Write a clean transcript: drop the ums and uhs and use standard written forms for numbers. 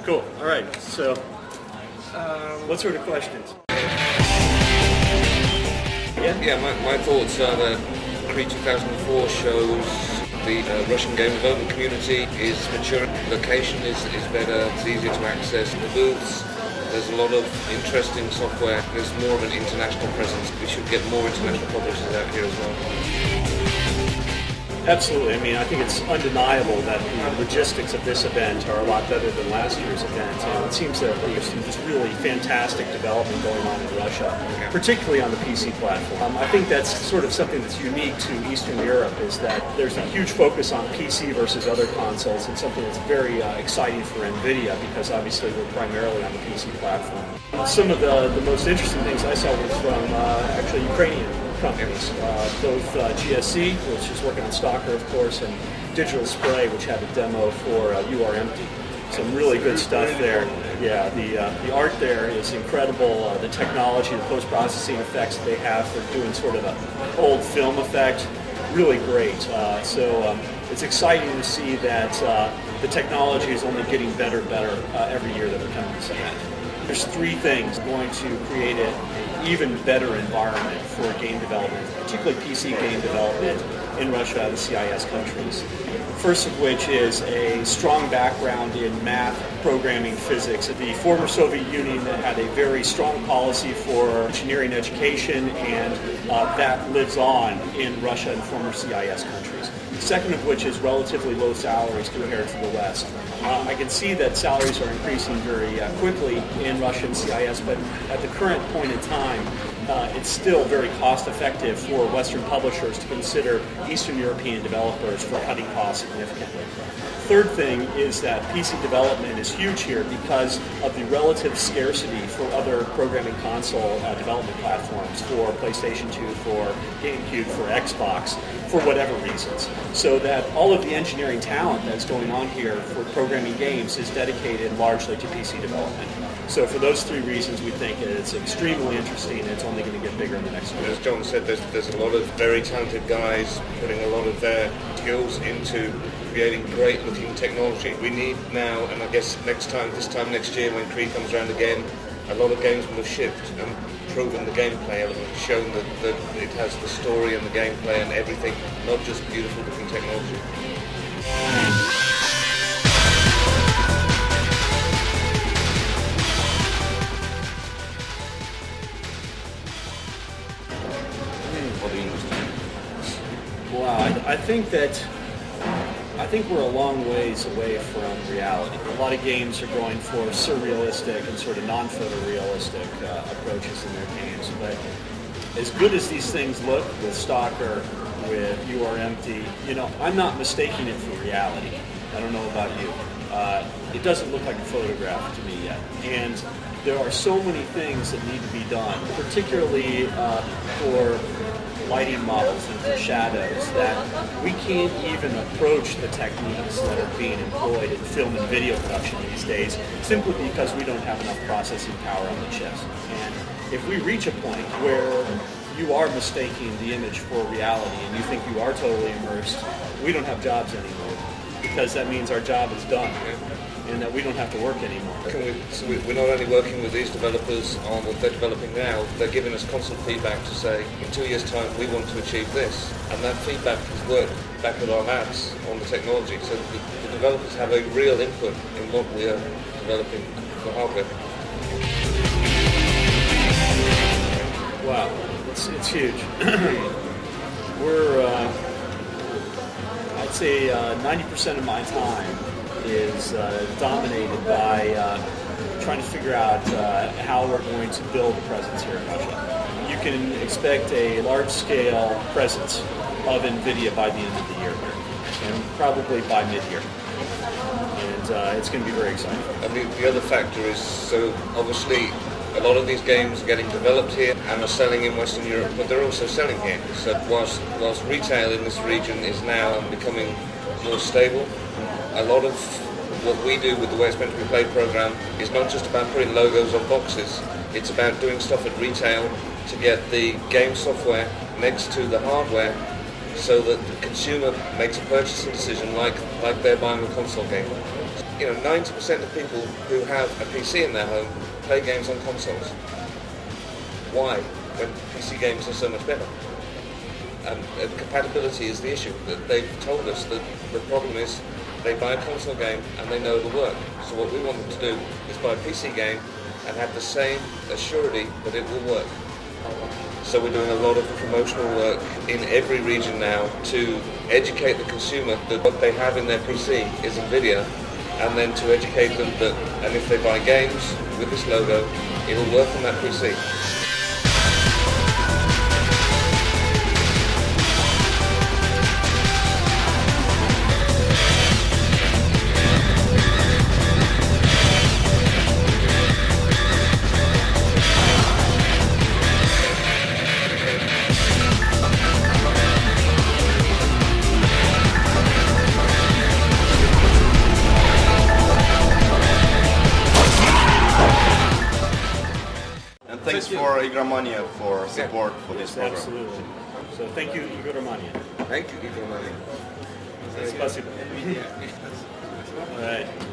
Cool. All right. So, what sort of questions? Yeah, my thoughts are that Creed 2004 shows the Russian game development community is mature. Location is better, it's easier to access. The booths, there's a lot of interesting software. There's more of an international presence. We should get more international publishers out here as well. Absolutely. I mean, I think it's undeniable that the logistics of this event are a lot better than last year's event. And it seems that there's some just really fantastic development going on in Russia, particularly on the PC platform. I think that's sort of something that's unique to Eastern Europe, is that there's a huge focus on PC versus other consoles, and something that's very exciting for Nvidia, because obviously we're primarily on the PC platform. Some of the most interesting things I saw was from actually Ukrainian companies, both GSC, which is working on Stalker, of course, and Digital Spray, which had a demo for You Are Empty. Some really good stuff there. Yeah, the art there is incredible. The technology, the post-processing effects that they have for doing sort of an old film effect, really great. So it's exciting to see that the technology is only getting better and better every year that we come to this event. There's three things going to create an even better environment for game development, particularly PC game development in Russia and the CIS countries. First of which is a strong background in math, programming, physics. The former Soviet Union had a very strong policy for engineering education, and that lives on in Russia and former CIS countries. Second of which is relatively low salaries compared to the West. I can see that salaries are increasing very quickly in Russia and CIS, but at the current point in time, it's still very cost effective for Western publishers to consider Eastern European developers for cutting costs significantly. Third thing is that PC development is huge here because of the relative scarcity for other programming console development platforms, for PlayStation 2, for GameCube, for Xbox, for whatever reasons. So that all of the engineering talent that's going on here for programming games is dedicated largely to PC development. So for those three reasons, we think it's extremely interesting, and it's only going to get bigger in the next year. As John said, there's a lot of very talented guys putting a lot of their skills into creating great-looking technology. We need now, and I guess this time next year when Creed comes around again, a lot of games will have shipped and proven the gameplay element, shown that it has the story and the gameplay and everything, not just beautiful-looking technology. Wow, I think we're a long ways away from reality. A lot of games are going for surrealistic and sort of non-photorealistic approaches in their games, but as good as these things look with Stalker, with You Are Empty, I'm not mistaking it for reality. I don't know about you. It doesn't look like a photograph to me yet. And there are so many things that need to be done, particularly for lighting models and for shadows, that we can't even approach the techniques that are being employed in film and video production these days, simply because we don't have enough processing power on the chips. And if we reach a point where you are mistaking the image for reality and you think you are totally immersed, we don't have jobs anymore, because that means our job is done and that we don't have to work anymore. So we're not only working with these developers on what they're developing now, they're giving us constant feedback to say, in 2 years' time, we want to achieve this. And that feedback is worked back at our labs on the technology. So the developers have a real input in what we are developing for hardware. Wow, it's huge. We're, I'd say 90% of my time is dominated by trying to figure out how we're going to build a presence here in Russia. You can expect a large-scale presence of Nvidia by the end of the year here, and probably by mid-year. And it's going to be very exciting. And the other factor is, so obviously a lot of these games are getting developed here and are selling in Western Europe, but they're also selling here. So whilst retail in this region is now becoming more stable, a lot of what we do with the Way It's Meant to Be Played program is not just about putting logos on boxes, it's about doing stuff at retail to get the game software next to the hardware so that the consumer makes a purchasing decision like they're buying a console game. 90% of people who have a PC in their home play games on consoles. Why? When PC games are so much better. And compatibility is the issue. They've told us that the problem is they buy a console game and they know it'll work. So what we want them to do is buy a PC game and have the same assurity that it will work. So we're doing a lot of promotional work in every region now to educate the consumer that what they have in their PC is Nvidia, and then to educate them that, and if they buy games with this logo, it'll work on that PC. Thanks for Игромании for support for this program. Absolutely. So thank you, Igромanии. Thank you, Игромании. Спасибо. All right.